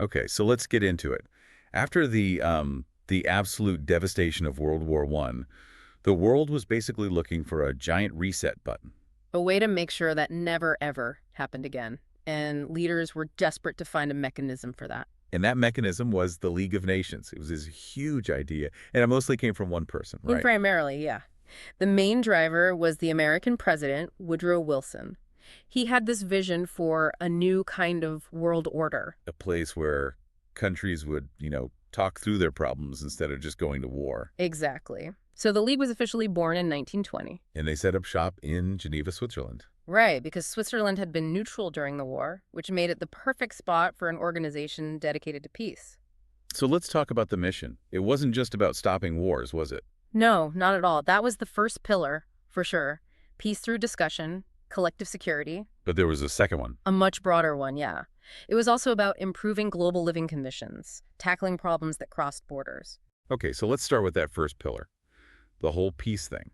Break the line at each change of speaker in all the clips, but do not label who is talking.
Okay, so let's get into it. After the absolute devastation of World War I, the world was basically looking for a giant reset button.
A way to make sure that never, ever happened again. And leaders were desperate to find a mechanism for that.
And that mechanism was the League of Nations. It was this huge idea, and it mostly came from one person, right?
Primarily, yeah. The main driver was the American President Woodrow Wilson. He had this vision for a new kind of world order.
A place where countries would, talk through their problems instead of just going to war.
Exactly. So the League was officially born in 1920.
And they set up shop in Geneva, Switzerland.
Right, because Switzerland had been neutral during the war, which made it the perfect spot for an organization dedicated to peace.
So let's talk about the mission. It wasn't just about stopping wars, was it?
No, not at all. That was the first pillar, for sure. Peace through discussion, collective security.
But there was a second one.
A much broader one, yeah. It was also about improving global living conditions, tackling problems that crossed borders.
Okay, so let's start with that first pillar, the whole peace thing.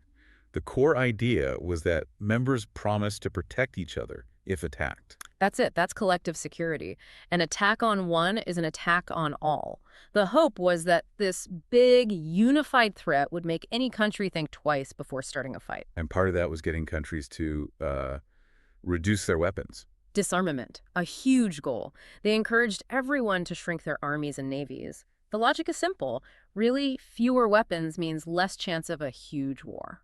The core idea was that members promised to protect each other if attacked.
That's it. That's collective security. An attack on one is an attack on all. The hope was that this big, unified threat would make any country think twice before starting a fight.
And part of that was getting countries to reduce their weapons.
Disarmament, a huge goal. They encouraged everyone to shrink their armies and navies. The logic is simple. Really, fewer weapons means less chance of a huge war.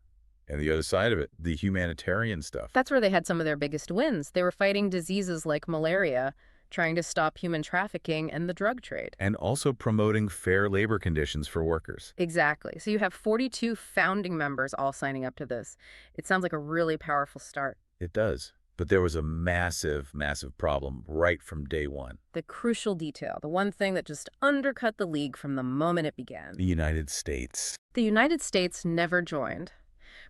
And the other side of it, the humanitarian stuff.
That's where they had some of their biggest wins. They were fighting diseases like malaria, trying to stop human trafficking and the drug trade.
And also promoting fair labor conditions for workers.
Exactly. So you have 42 founding members all signing up to this. It sounds like a really powerful start.
It does. But there was a massive, massive problem right from day one.
The crucial detail, the one thing that just undercut the League from the moment it began.
The United States.
The United States never joined.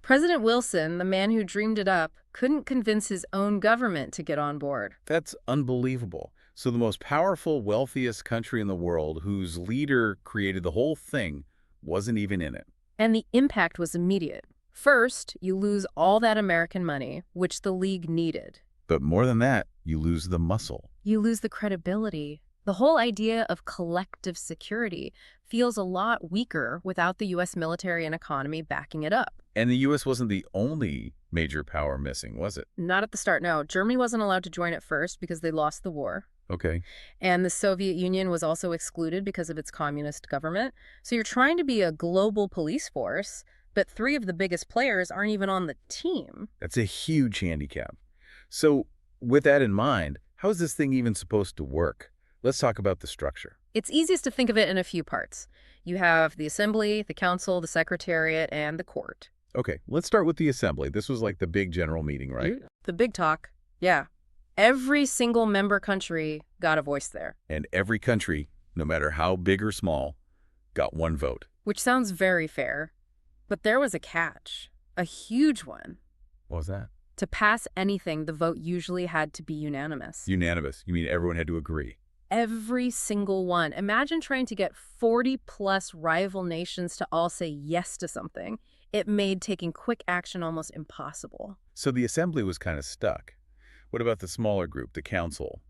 President Wilson, the man who dreamed it up, couldn't convince his own government to get on board.
That's unbelievable. So the most powerful, wealthiest country in the world, whose leader created the whole thing, wasn't even in it.
And the impact was immediate. First, you lose all that American money, which the League needed.
But more than that, you lose the muscle.
You lose the credibility. The whole idea of collective security feels a lot weaker without the U.S. military and economy backing it up.
And the U.S. wasn't the only major power missing, was it?
Not at the start, no. Germany wasn't allowed to join at first because they lost the war.
Okay.
And the Soviet Union was also excluded because of its communist government. So you're trying to be a global police force, but three of the biggest players aren't even on the team.
That's a huge handicap. So with that in mind, how is this thing even supposed to work? Let's talk about the structure.
It's easiest to think of it in a few parts. You have the Assembly, the Council, the Secretariat, and the Court.
Okay, let's start with the Assembly. This was like the big general meeting, right?
The big talk, yeah. Every single member country got a voice there.
And every country, no matter how big or small, got one vote.
Which sounds very fair. But there was a catch, a huge one.
What was that?
To pass anything, the vote usually had to be unanimous.
Unanimous. You mean everyone had to agree?
Every single one. Imagine trying to get 40-plus rival nations to all say yes to something. It made taking quick action almost impossible.
So the Assembly was kind of stuck. What about the smaller group, the Council?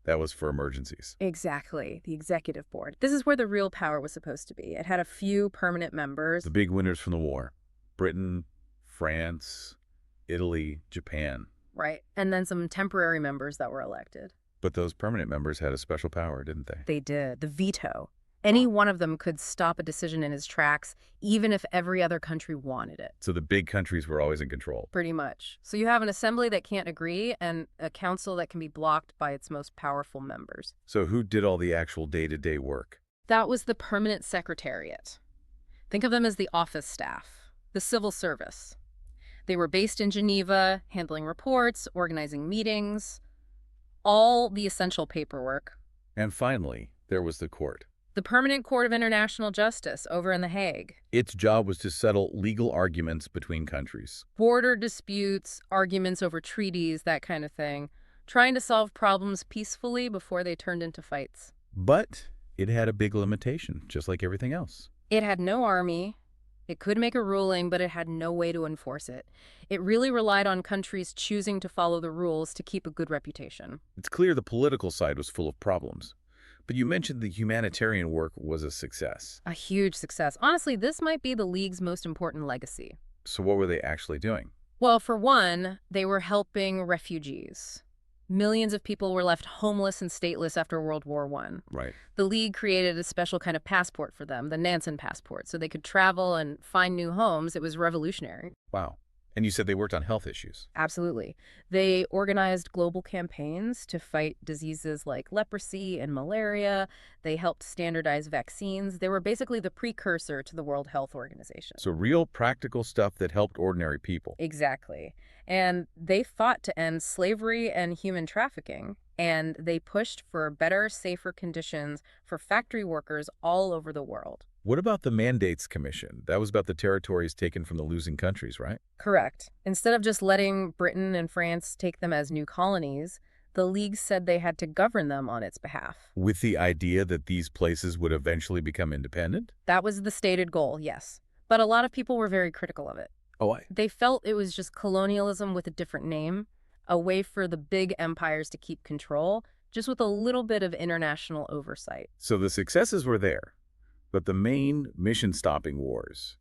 That was for emergencies.
Exactly, the executive board. This is where the real power was supposed to be. It had a few permanent members.
The big winners from the war. Britain, France, Italy, Japan.
Right, and then some temporary members that were elected.
But those permanent members had a special power, didn't they?
They did. The veto. Any one of them could stop a decision in its tracks, even if every other country wanted it.
So the big countries were always in control.
Pretty much. So you have an assembly that can't agree and a council that can be blocked by its most powerful members.
So who did all the actual day-to-day work?
That was the permanent secretariat. Think of them as the office staff, the civil service. They were based in Geneva, handling reports, organizing meetings, all the essential paperwork.
And finally, there was the court.
The Permanent Court of International Justice over in The Hague.
Its job was to settle legal arguments between countries.
Border disputes, arguments over treaties, that kind of thing. Trying to solve problems peacefully before they turned into fights.
But it had a big limitation, just like everything else.
It had no army. It could make a ruling, but it had no way to enforce it. It really relied on countries choosing to follow the rules to keep a good reputation.
It's clear the political side was full of problems. But you mentioned the humanitarian work was a success.
A huge success. Honestly, this might be the League's most important legacy.
So what were they actually doing?
Well, for one, they were helping refugees. Millions of people were left homeless and stateless after World War I.
Right.
The League created a special kind of passport for them, the Nansen passport, so they could travel and find new homes. It was revolutionary.
Wow. And you said they worked on health issues.
Absolutely. They organized global campaigns to fight diseases like leprosy and malaria. They helped standardize vaccines. They were basically the precursor to the World Health Organization.
So real practical stuff that helped ordinary people.
Exactly. And they fought to end slavery and human trafficking. And they pushed for better, safer conditions for factory workers all over the world.
What about the Mandates Commission? That was about the territories taken from the losing countries, right?
Correct. Instead of just letting Britain and France take them as new colonies, the League said they had to govern them on its behalf.
With the idea that these places would eventually become independent?
That was the stated goal, yes. But a lot of people were very critical of it.
Oh,
They felt it was just colonialism with a different name, a way for the big empires to keep control, just with a little bit of international oversight.
So the successes were there, but the main mission-stopping wars,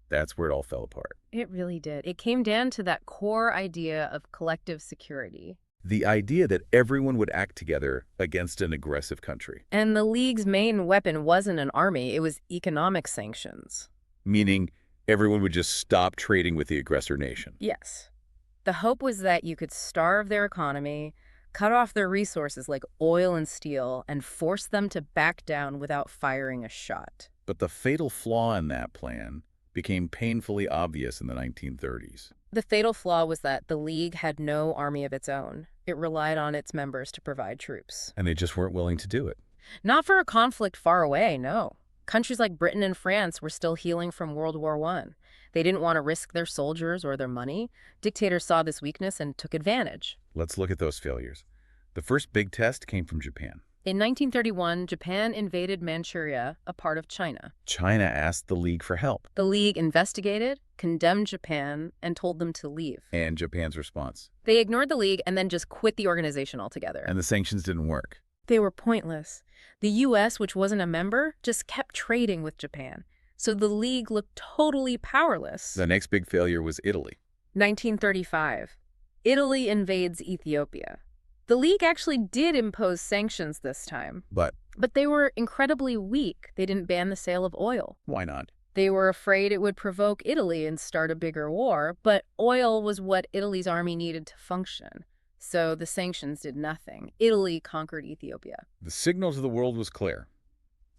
that's where it all fell apart.
It really did. It came down to that core idea of collective security.
The idea that everyone would act together against an aggressive country,
And the League's main weapon wasn't an army, it was economic sanctions.
meaning everyone would just stop trading with the aggressor nation.
Yes. The hope was that you could starve their economy, cut off their resources like oil and steel, and force them to back down without firing a shot.
But the fatal flaw in that plan became painfully obvious in the 1930s.
The fatal flaw was that the League had no army of its own. It relied on its members to provide troops.
And they just weren't willing to do it.
Not for a conflict far away, no. Countries like Britain and France were still healing from World War I. They didn't want to risk their soldiers or their money. Dictators saw this weakness and took advantage.
Let's look at those failures. The first big test came from Japan.
In 1931, Japan invaded Manchuria, a part of China.
China asked the League for help.
The League investigated, condemned Japan, and told them to leave.
And Japan's response.
They ignored the League and then just quit the organization altogether.
And the sanctions didn't work.
They were pointless. The U.S., which wasn't a member, just kept trading with Japan. So the League looked totally powerless.
The next big failure was Italy.
1935. Italy invades Ethiopia. The League actually did impose sanctions this time.
But
But they were incredibly weak. They didn't ban the sale of oil.
why not?
They were afraid it would provoke Italy and start a bigger war, but oil was what Italy's army needed to function. So the sanctions did nothing. Italy conquered Ethiopia.
The signal to the world was clear.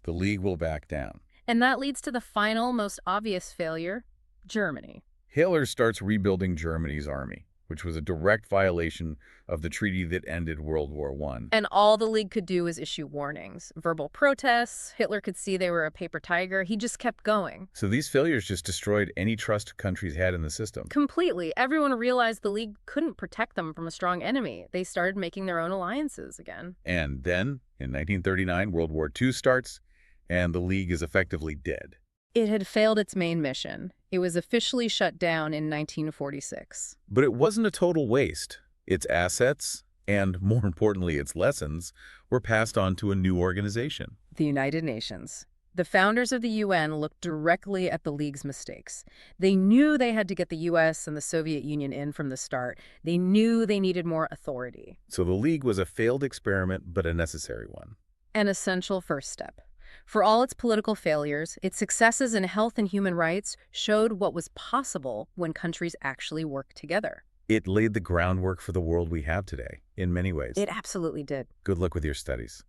The League will back down.
And that leads to the final, most obvious failure, Germany.
Hitler starts rebuilding Germany's army, which was a direct violation of the treaty that ended World War I.
And all the League could do was issue warnings, verbal protests. Hitler could see they were a paper tiger. He just kept going.
So these failures just destroyed any trust countries had in the system.
Completely. Everyone realized the League couldn't protect them from a strong enemy. They started making their own alliances again.
And then, in 1939, World War II starts, and the League is effectively dead.
It had failed its main mission. It was officially shut down in 1946.
But it wasn't a total waste. Its assets, and more importantly, its lessons, were passed on to a new organization.
The United Nations. The founders of the UN looked directly at the League's mistakes. They knew they had to get the US and the Soviet Union in from the start. They knew they needed more authority.
So the League was a failed experiment, but a necessary one.
An essential first step. For all its political failures, its successes in health and human rights showed what was possible when countries actually worked together.
It laid the groundwork for the world we have today, in many ways.
It absolutely did.
Good luck with your studies.